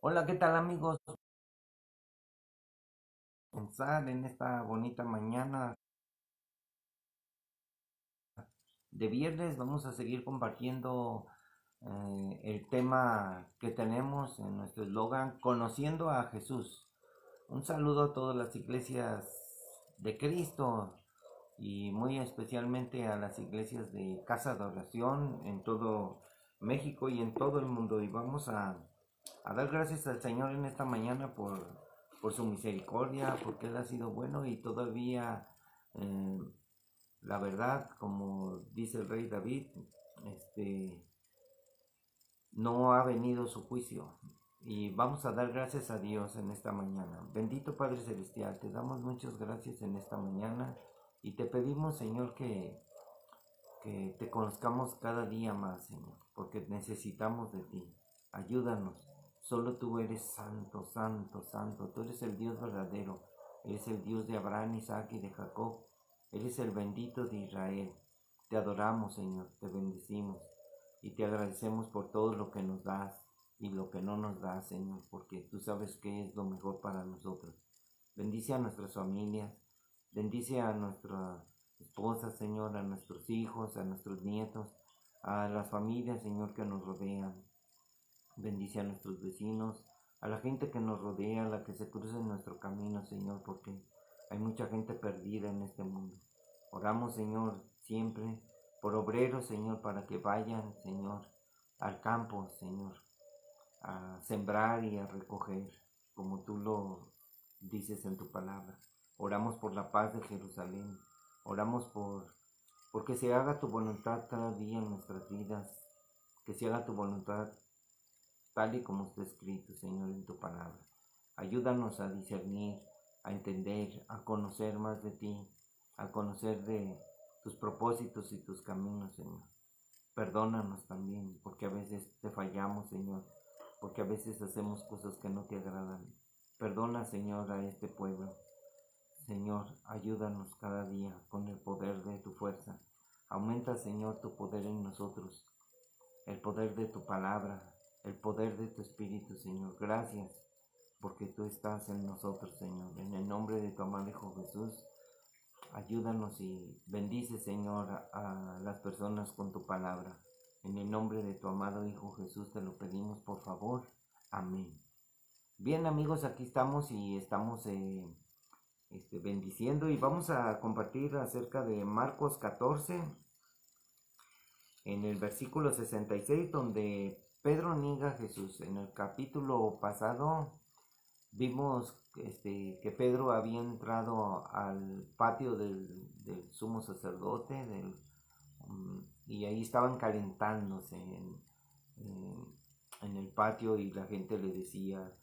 Hola, ¿qué tal amigos? Comenzar en esta bonita mañana de viernes vamos a seguir compartiendo el tema que tenemos en nuestro eslogan, Conociendo a Jesús. Un saludo a todas las iglesias de Cristo y muy especialmente a las iglesias de Casa de Oración en todo México y en todo el mundo. Y vamos a dar gracias al Señor en esta mañana por su misericordia, porque Él ha sido bueno y todavía, eh, la verdad, como dice el rey David, este, no ha venido su juicio. Y vamos a dar gracias a Dios en esta mañana. Bendito Padre Celestial, te damos muchas gracias en esta mañana y te pedimos, Señor, que te conozcamos cada día más, Señor, porque necesitamos de ti. Ayúdanos. Solo tú eres santo, santo, santo. Tú eres el Dios verdadero. Eres el Dios de Abraham, Isaac y de Jacob. Eres el bendito de Israel. Te adoramos, Señor. Te bendecimos. Y te agradecemos por todo lo que nos das y lo que no nos das, Señor, porque tú sabes que es lo mejor para nosotros. Bendice a nuestras familias. Bendice a nuestra esposa, Señor, a nuestros hijos, a nuestros nietos, a las familias, Señor, que nos rodean. Bendice a nuestros vecinos, a la gente que nos rodea, a la que se cruza en nuestro camino, Señor, porque hay mucha gente perdida en este mundo. Oramos, Señor, siempre por obreros, Señor, para que vayan, Señor, al campo, Señor, a sembrar y a recoger, como tú lo dices en tu palabra. Oramos por la paz de Jerusalén. Oramos porque se haga tu voluntad cada día en nuestras vidas. Que se haga tu voluntad tal y como está escrito, Señor, en tu palabra. Ayúdanos a discernir, a entender, a conocer más de ti, a conocer de tus propósitos y tus caminos, Señor. Perdónanos también, porque a veces te fallamos, Señor, porque a veces hacemos cosas que no te agradan. Perdona, Señor, a este pueblo. Señor, ayúdanos cada día con el poder de tu fuerza. Aumenta, Señor, tu poder en nosotros, el poder de tu palabra, el poder de tu Espíritu, Señor. Gracias, porque tú estás en nosotros, Señor. En el nombre de tu amado Hijo Jesús, ayúdanos y bendice, Señor, a las personas con tu palabra. En el nombre de tu amado Hijo Jesús te lo pedimos, por favor. Amén. Bien, amigos, aquí estamos y estamos bendiciendo y vamos a compartir acerca de Marcos 14 en el versículo 66 donde Pedro niega a Jesús. En el capítulo pasado vimos que Pedro había entrado al patio del sumo sacerdote y ahí estaban calentándose en el patio y la gente le decía,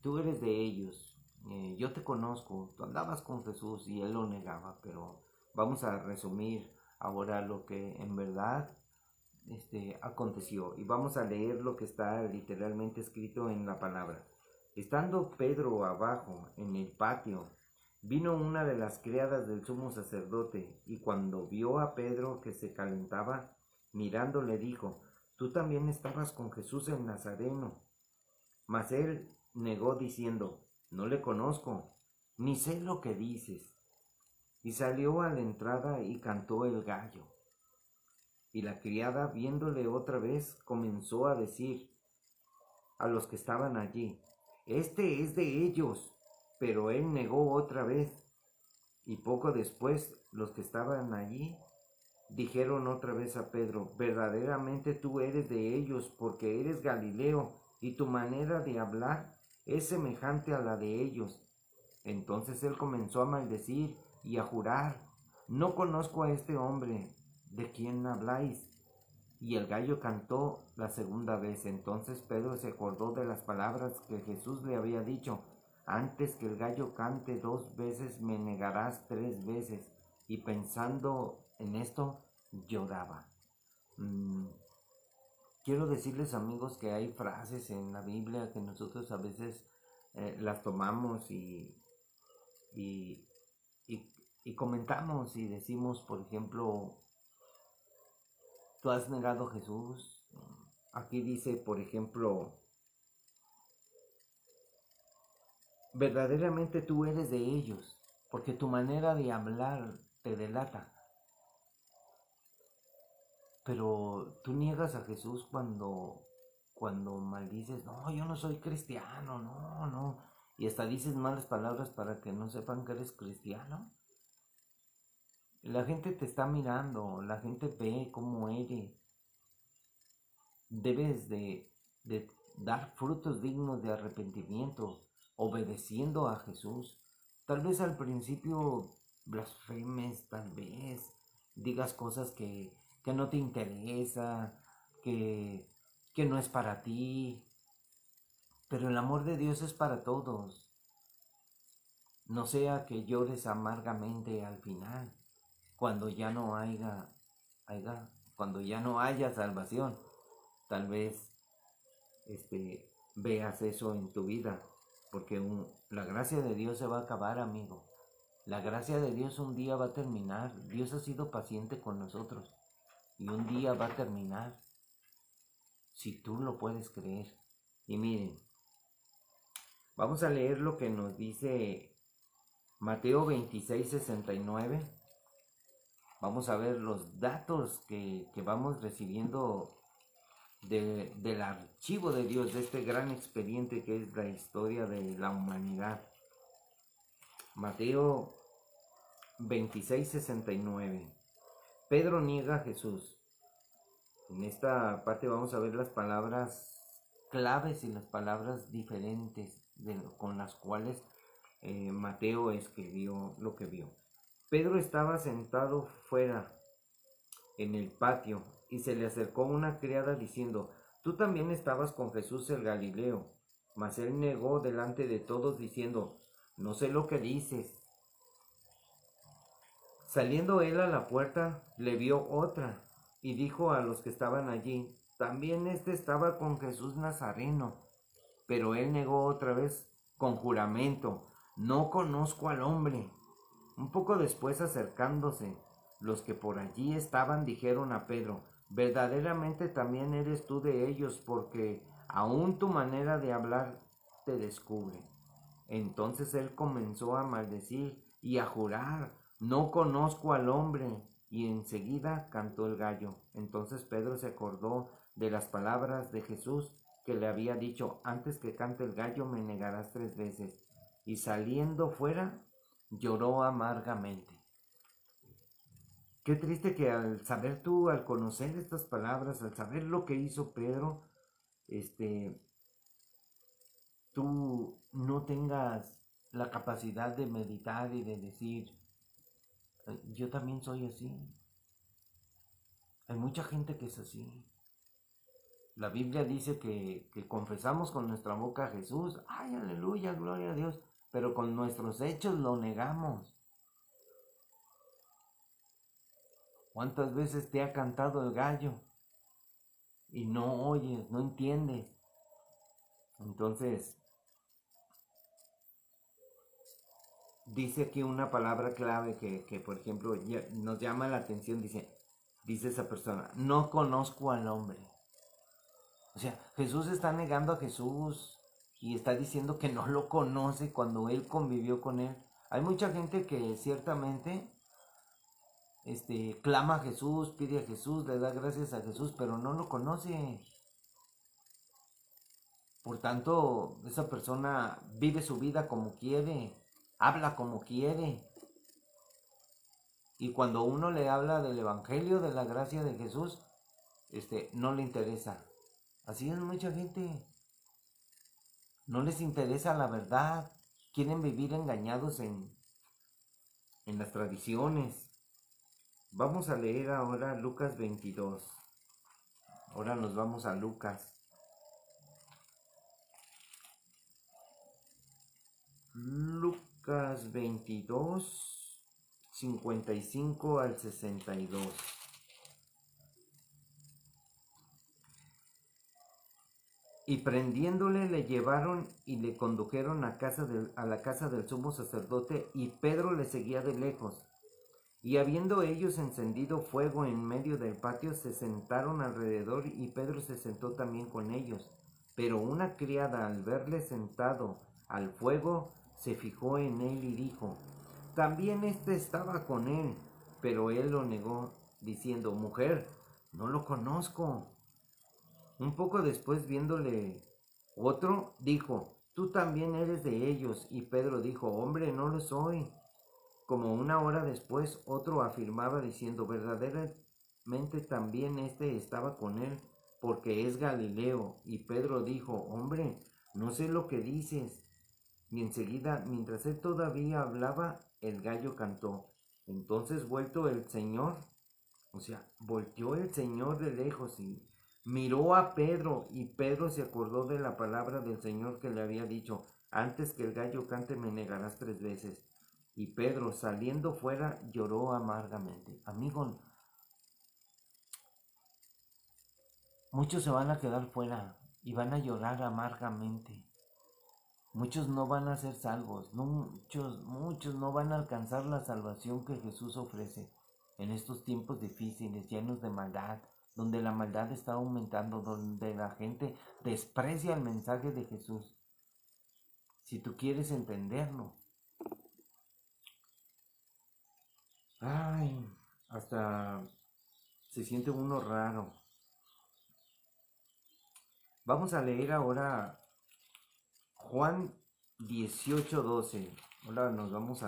tú eres de ellos, yo te conozco, tú andabas con Jesús y él lo negaba, pero vamos a resumir ahora lo que en verdad aconteció y vamos a leer lo que está literalmente escrito en la palabra. Estando Pedro abajo en el patio, vino una de las criadas del sumo sacerdote y cuando vio a Pedro que se calentaba, mirando le dijo, tú también estabas con Jesús el Nazareno. Mas él negó diciendo, no le conozco, ni sé lo que dices. Y salió a la entrada y cantó el gallo. Y la criada, viéndole otra vez, comenzó a decir a los que estaban allí, este es de ellos. Pero él negó otra vez. Y poco después los que estaban allí dijeron otra vez a Pedro, verdaderamente tú eres de ellos, porque eres Galileo, y tu manera de hablar es semejante a la de ellos. Entonces él comenzó a maldecir y a jurar, no conozco a este hombre, ¿de quién habláis? Y el gallo cantó la segunda vez. Entonces Pedro se acordó de las palabras que Jesús le había dicho, antes que el gallo cante 2 veces me negarás 3 veces. Y pensando en esto, lloraba. Mm, Quiero decirles, amigos, que hay frases en la Biblia que nosotros a veces las tomamos y, y, y comentamos y decimos, por ejemplo, tú has negado a Jesús. Aquí dice, por ejemplo, verdaderamente tú eres de ellos, porque tu manera de hablar te delata. Pero tú niegas a Jesús cuando maldices, no, yo no soy cristiano, no, no. Y hasta dices malas palabras para que no sepan que eres cristiano. La gente te está mirando, la gente ve cómo eres. Debes de dar frutos dignos de arrepentimiento, obedeciendo a Jesús. Tal vez al principio blasfemes, tal vez digas cosas que no te interesa, que no es para ti, pero el amor de Dios es para todos. No sea que llores amargamente al final, cuando ya no cuando ya no haya salvación. Tal vez veas eso en tu vida, porque la gracia de Dios se va a acabar, amigo. La gracia de Dios un día va a terminar. Dios ha sido paciente con nosotros y un día va a terminar, si tú lo puedes creer. Y miren, vamos a leer lo que nos dice Mateo 26:69. Vamos a ver los datos que vamos recibiendo del archivo de Dios, de este gran expediente que es la historia de la humanidad. Mateo 26:69. Pedro niega a Jesús. En esta parte vamos a ver las palabras claves y las palabras diferentes con las cuales Mateo escribió lo que vio. Pedro estaba sentado fuera en el patio y se le acercó una criada diciendo: tú también estabas con Jesús el Galileo. Mas él negó delante de todos diciendo: no sé lo que dices. Saliendo él a la puerta, le vio otra y dijo a los que estaban allí: también estaba con Jesús Nazareno. Pero él negó otra vez con juramento: no conozco al hombre. Un poco después, acercándose, los que por allí estaban dijeron a Pedro: verdaderamente también eres tú de ellos, porque aún tu manera de hablar te descubre. Entonces él comenzó a maldecir y a jurar: no conozco al hombre. Y enseguida cantó el gallo. Entonces Pedro se acordó de las palabras de Jesús, que le había dicho: antes que cante el gallo me negarás 3 veces. Y saliendo fuera, lloró amargamente. Qué triste que al conocer estas palabras, al saber lo que hizo Pedro, tú no tengas la capacidad de meditar y de decir: yo también soy así. Hay mucha gente que es así. La Biblia dice que confesamos con nuestra boca a Jesús, ¡ay, aleluya, gloria a Dios!, pero con nuestros hechos lo negamos. ¿Cuántas veces te ha cantado el gallo y no oyes, no entiendes? Entonces, dice aquí una palabra clave que por ejemplo, nos llama la atención. Dice esa persona: no conozco al hombre. O sea, Jesús está negando a Jesús y está diciendo que no lo conoce cuando él convivió con él. Hay mucha gente que ciertamente clama a Jesús, pide a Jesús, le da gracias a Jesús, pero no lo conoce. Por tanto, esa persona vive su vida como quiere, habla como quiere. Y cuando uno le habla del evangelio, de la gracia de Jesús, no le interesa. Así es mucha gente. No les interesa la verdad. Quieren vivir engañados en las tradiciones. Vamos a leer ahora Lucas 22. Ahora nos vamos a Lucas. Lucas 22, 55 al 62. Y prendiéndole le llevaron y le condujeron a la casa del sumo sacerdote, y Pedro le seguía de lejos. Y habiendo ellos encendido fuego en medio del patio, se sentaron alrededor, y Pedro se sentó también con ellos. Pero una criada, al verle sentado al fuego, se fijó en él y dijo: también éste estaba con él. Pero él lo negó, diciendo: mujer, no lo conozco. Un poco después, viéndole otro, dijo: tú también eres de ellos. Y Pedro dijo: hombre, no lo soy. Como una hora después, otro afirmaba, diciendo: verdaderamente también éste estaba con él, porque es Galileo. Y Pedro dijo: hombre, no sé lo que dices. Y enseguida, mientras él todavía hablaba, el gallo cantó. Entonces volteó el Señor de lejos y miró a Pedro, y Pedro se acordó de la palabra del Señor que le había dicho: antes que el gallo cante me negarás 3 veces. Y Pedro, saliendo fuera, lloró amargamente. Amigo, muchos se van a quedar fuera y van a llorar amargamente. Muchos no van a ser salvos, muchos no van a alcanzar la salvación que Jesús ofrece en estos tiempos difíciles, llenos de maldad, donde la maldad está aumentando, donde la gente desprecia el mensaje de Jesús. Si tú quieres entenderlo, hasta se siente uno raro. Vamos a leer ahora Juan 18:12. Ahora nos vamos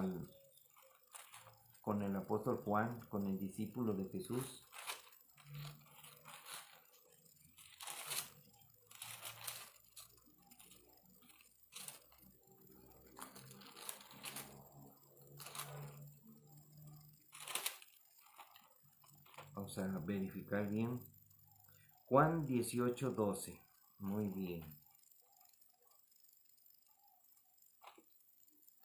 con el apóstol Juan, con el discípulo de Jesús. Vamos a verificar bien. Juan 18:12. Muy bien.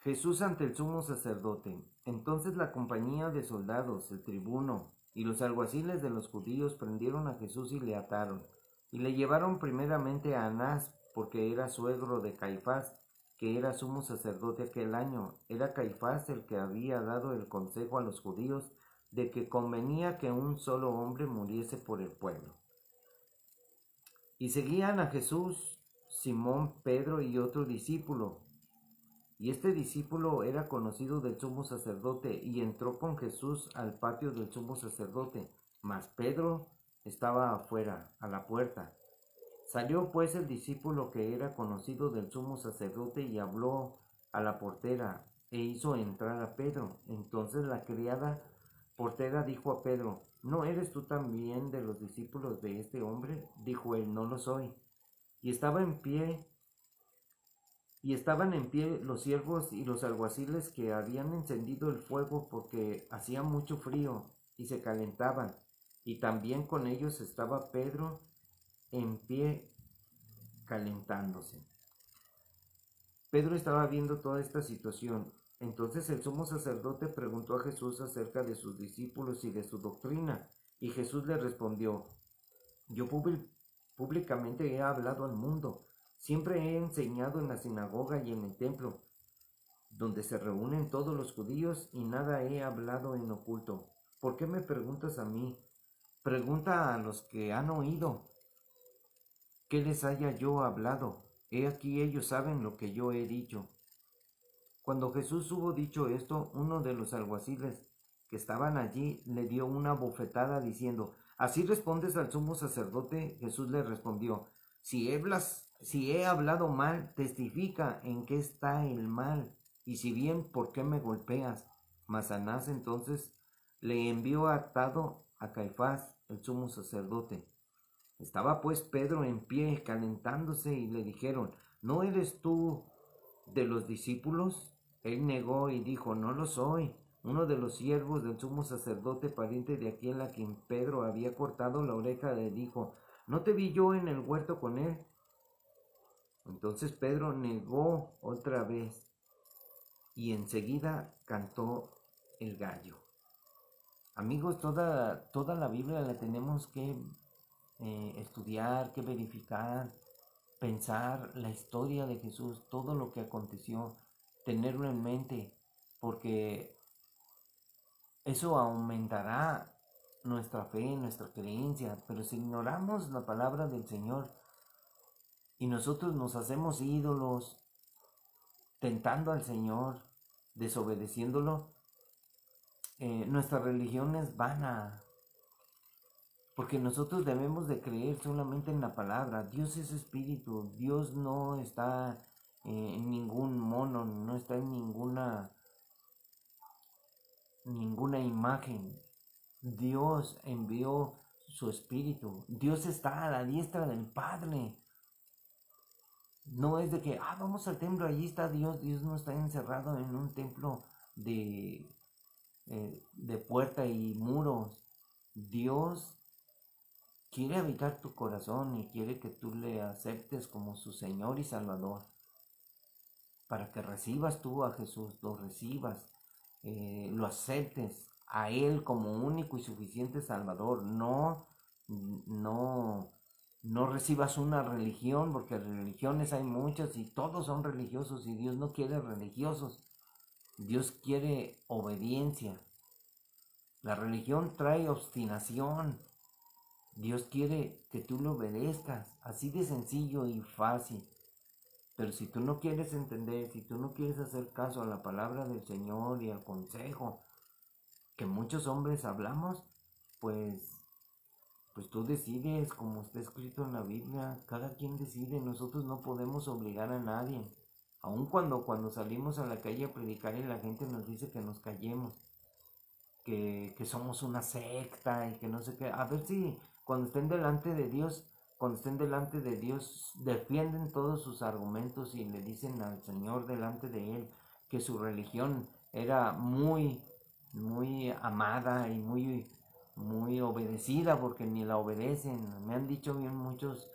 Jesús ante el sumo sacerdote. Entonces la compañía de soldados, el tribuno y los alguaciles de los judíos prendieron a Jesús y le ataron. Y le llevaron primeramente a Anás, porque era suegro de Caifás, que era sumo sacerdote aquel año. Era Caifás el que había dado el consejo a los judíos de que convenía que un solo hombre muriese por el pueblo. Y seguían a Jesús Simón, Pedro y otro discípulo. Y este discípulo era conocido del sumo sacerdote, y entró con Jesús al patio del sumo sacerdote, mas Pedro estaba afuera, a la puerta. Salió pues el discípulo que era conocido del sumo sacerdote y habló a la portera, e hizo entrar a Pedro. Entonces la criada portera dijo a Pedro: ¿no eres tú también de los discípulos de este hombre? Dijo él: no lo soy. Y estaban en pie los siervos y los alguaciles que habían encendido el fuego, porque hacía mucho frío, y se calentaban. Y también con ellos estaba Pedro en pie calentándose. Pedro estaba viendo toda esta situación. Entonces el sumo sacerdote preguntó a Jesús acerca de sus discípulos y de su doctrina. Y Jesús le respondió: yo públicamente he hablado al mundo. Siempre he enseñado en la sinagoga y en el templo, donde se reúnen todos los judíos, y nada he hablado en oculto. ¿Por qué me preguntas a mí? Pregunta a los que han oído qué les haya yo hablado. He aquí ellos saben lo que yo he dicho. Cuando Jesús hubo dicho esto, uno de los alguaciles que estaban allí le dio una bofetada diciendo: ¿así respondes al sumo sacerdote? Jesús le respondió: si he hablado mal, testifica en qué está el mal, y si bien, ¿por qué me golpeas? Mas Anás entonces le envió atado a Caifás, el sumo sacerdote. Estaba pues Pedro en pie calentándose, y le dijeron: ¿no eres tú de los discípulos? Él negó y dijo: no lo soy. Uno de los siervos del sumo sacerdote, pariente de aquel a quien Pedro había cortado la oreja, le dijo: ¿no te vi yo en el huerto con él? Entonces Pedro negó otra vez, y enseguida cantó el gallo. Amigos, toda la Biblia la tenemos que estudiar, que verificar, pensar la historia de Jesús, todo lo que aconteció, tenerlo en mente, porque eso aumentará nuestra fe, nuestra creencia. Pero si ignoramos la palabra del Señor y nosotros nos hacemos ídolos tentando al Señor, desobedeciéndolo, nuestra religión es vana, porque nosotros debemos de creer solamente en la palabra. Dios es espíritu, Dios no está en ningún mono, no está en ninguna imagen. Dios envió su espíritu, Dios está a la diestra del Padre. No es de que, vamos al templo, allí está Dios. Dios no está encerrado en un templo de puerta y muros. Dios quiere habitar tu corazón y quiere que tú le aceptes como su Señor y Salvador, para que recibas tú a Jesús, lo recibas, lo aceptes a Él como único y suficiente Salvador. No recibas una religión, porque religiones hay muchas y todos son religiosos, y Dios no quiere religiosos. Dios quiere obediencia. La religión trae obstinación. Dios quiere que tú lo obedezcas, así de sencillo y fácil. Pero si tú no quieres entender, si tú no quieres hacer caso a la palabra del Señor y al consejo que muchos hombres hablamos, pues tú decides, como está escrito en la Biblia. Cada quien decide. Nosotros no podemos obligar a nadie. Aun cuando salimos a la calle a predicar y la gente nos dice que nos callemos, que somos una secta y que no sé qué. A ver si cuando estén delante de Dios, defienden todos sus argumentos y le dicen al Señor delante de Él que su religión era muy, muy amada y muy obedecida, porque ni la obedecen. Me han dicho bien muchos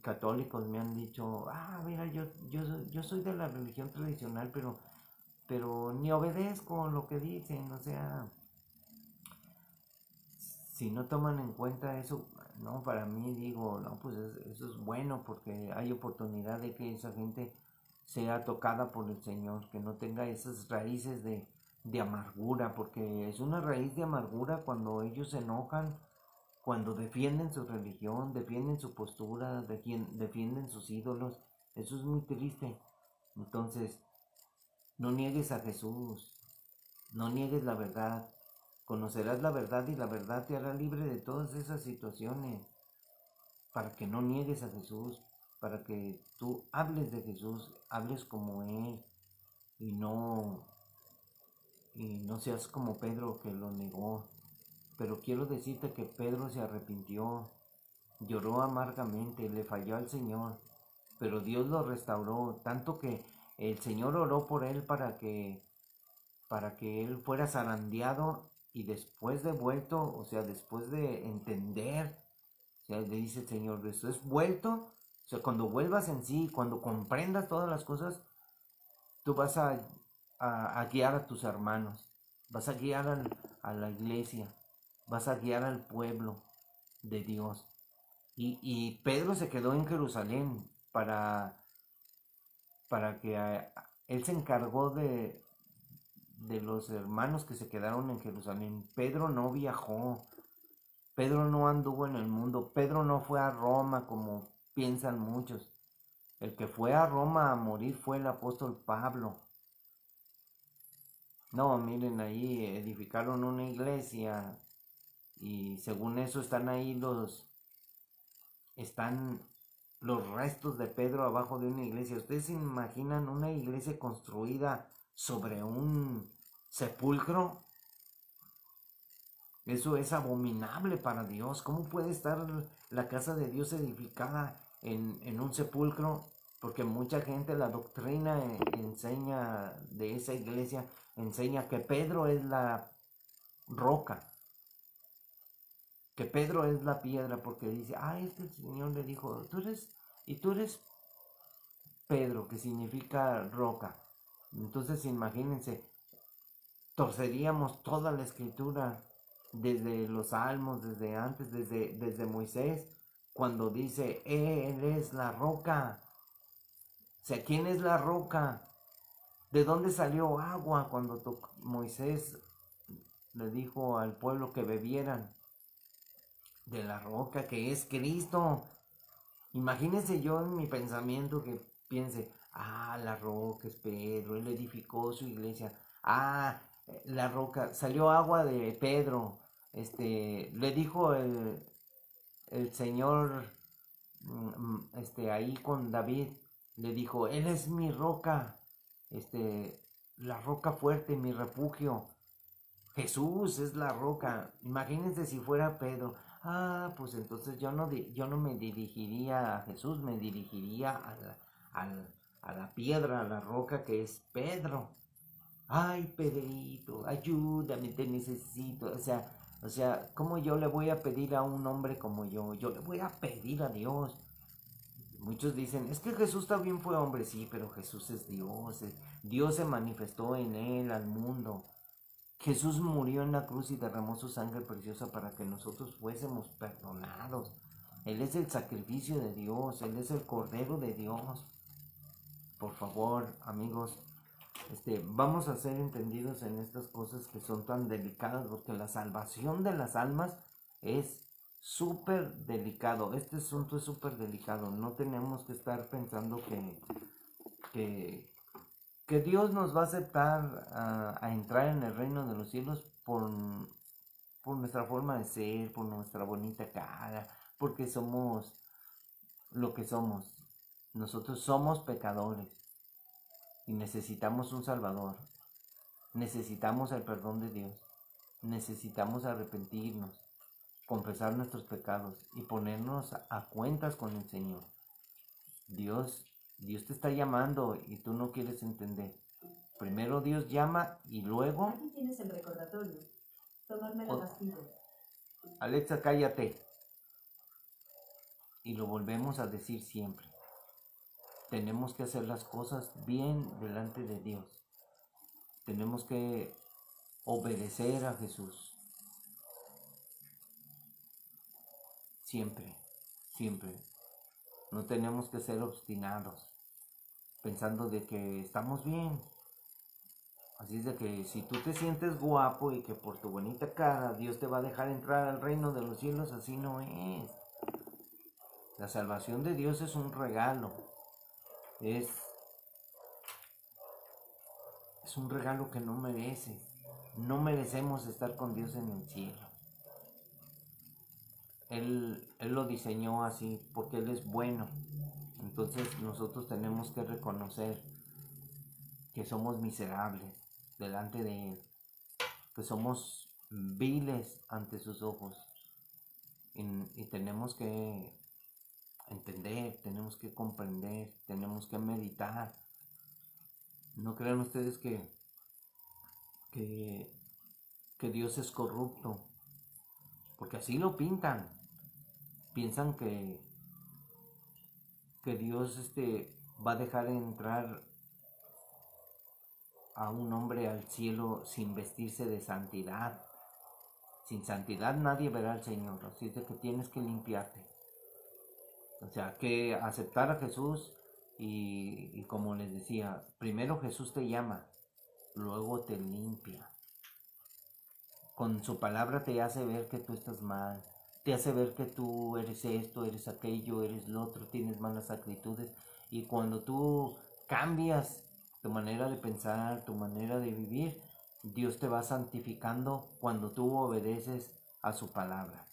católicos, me han dicho, mira, yo soy de la religión tradicional, pero ni obedezco lo que dicen. O sea, si no toman en cuenta eso, no, para mí digo, no, pues eso es bueno, porque hay oportunidad de que esa gente sea tocada por el Señor, que no tenga esas raíces de amargura, porque es una raíz de amargura cuando ellos se enojan, cuando defienden su religión, defienden su postura, defienden sus ídolos. Eso es muy triste. Entonces, no niegues a Jesús, no niegues la verdad. Conocerás la verdad y la verdad te hará libre de todas esas situaciones, para que no niegues a Jesús, para que tú hables de Jesús, hables como Él, y no seas como Pedro, que lo negó. Pero quiero decirte que Pedro se arrepintió, lloró amargamente, le falló al Señor, pero Dios lo restauró, tanto que el Señor oró por él para que él fuera zarandeado, y después de vuelto, o sea, después de entender, o sea, le dice el Señor, después vuelto, o sea, cuando vuelvas en sí, cuando comprendas todas las cosas, tú vas a guiar a tus hermanos, vas a guiar a la iglesia, vas a guiar al pueblo de Dios. Y Pedro se quedó en Jerusalén para que él se encargó de los hermanos que se quedaron en Jerusalén. Pedro no viajó, Pedro no anduvo en el mundo, Pedro no fue a Roma como piensan muchos. El que fue a Roma a morir fue el apóstol Pablo. No, miren, ahí edificaron una iglesia y según eso están los restos de Pedro abajo de una iglesia. ¿Ustedes se imaginan una iglesia construida sobre un sepulcro? Eso es abominable para Dios. ¿Cómo puede estar la casa de Dios edificada en un sepulcro? Porque mucha gente, la doctrina enseña de esa iglesia, enseña que Pedro es la roca, que Pedro es la piedra, porque dice, es que el Señor le dijo, tú eres Pedro, que significa roca. Entonces imagínense, torceríamos toda la escritura, desde los salmos, desde antes, desde Moisés, cuando dice, Él es la roca. O sea, ¿quién es la roca? ¿De dónde salió agua cuando Moisés le dijo al pueblo que bebieran? De la roca, que es Cristo. Imagínense yo en mi pensamiento que piense, la roca es Pedro, él edificó su iglesia. La roca, salió agua de Pedro. Le dijo el Señor, ahí con David, le dijo, Él es mi roca, la roca fuerte, mi refugio. Jesús es la roca. Imagínense si fuera Pedro. Pues entonces yo no me dirigiría a Jesús, me dirigiría a la piedra, a la roca que es Pedro. Ay, Pedrito, ayúdame, te necesito. ¿Cómo yo le voy a pedir a un hombre como yo? Yo le voy a pedir a Dios. Muchos dicen, es que Jesús también fue hombre, sí, pero Jesús es Dios. Dios se manifestó en él al mundo. Jesús murió en la cruz y derramó su sangre preciosa para que nosotros fuésemos perdonados. Él es el sacrificio de Dios, Él es el Cordero de Dios. Por favor, amigos, vamos a ser entendidos en estas cosas que son tan delicadas, porque la salvación de las almas es súper delicado. Este asunto es súper delicado. No tenemos que estar pensando que Dios nos va a aceptar a entrar en el reino de los cielos por nuestra forma de ser, por nuestra bonita cara, porque somos lo que somos. Nosotros somos pecadores y necesitamos un Salvador. Necesitamos el perdón de Dios. Necesitamos arrepentirnos, confesar nuestros pecados y ponernos a cuentas con el Señor. Dios te está llamando y tú no quieres entender. Primero Dios llama y luego... Aquí tienes el recordatorio. Tomarme la pastilla. Alexa, cállate. Y lo volvemos a decir siempre. Tenemos que hacer las cosas bien delante de Dios. Tenemos que obedecer a Jesús. Siempre, siempre. No tenemos que ser obstinados, pensando de que estamos bien. Así es de que si tú te sientes guapo y que por tu bonita cara Dios te va a dejar entrar al reino de los cielos, así no es. La salvación de Dios es un regalo. Es un regalo que no mereces. No merecemos estar con Dios en el cielo. Él lo diseñó así porque Él es bueno. Entonces nosotros tenemos que reconocer que somos miserables delante de Él, que somos viles ante sus ojos y tenemos que entender, tenemos que comprender, tenemos que meditar. No crean ustedes que Dios es corrupto, porque así lo pintan. Piensan que Dios va a dejar entrar a un hombre al cielo sin vestirse de santidad. Sin santidad nadie verá al Señor, así es de que tienes que limpiarte. O sea, que aceptar a Jesús y como les decía, primero Jesús te llama, luego te limpia. Con su palabra te hace ver que tú estás mal, te hace ver que tú eres esto, eres aquello, eres lo otro, tienes malas actitudes. Y cuando tú cambias tu manera de pensar, tu manera de vivir, Dios te va santificando cuando tú obedeces a su palabra.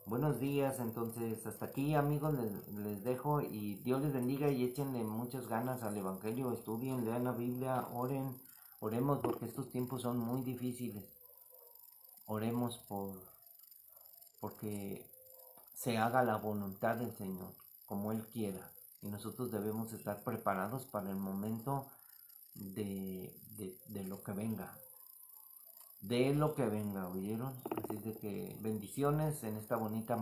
Buenos días, entonces hasta aquí amigos les dejo y Dios les bendiga y échenle muchas ganas al Evangelio, estudien, lean la Biblia, oremos porque estos tiempos son muy difíciles. Oremos porque se haga la voluntad del Señor, como Él quiera. Y nosotros debemos estar preparados para el momento de lo que venga. De lo que venga, ¿oyeron? Así es de que bendiciones en esta bonita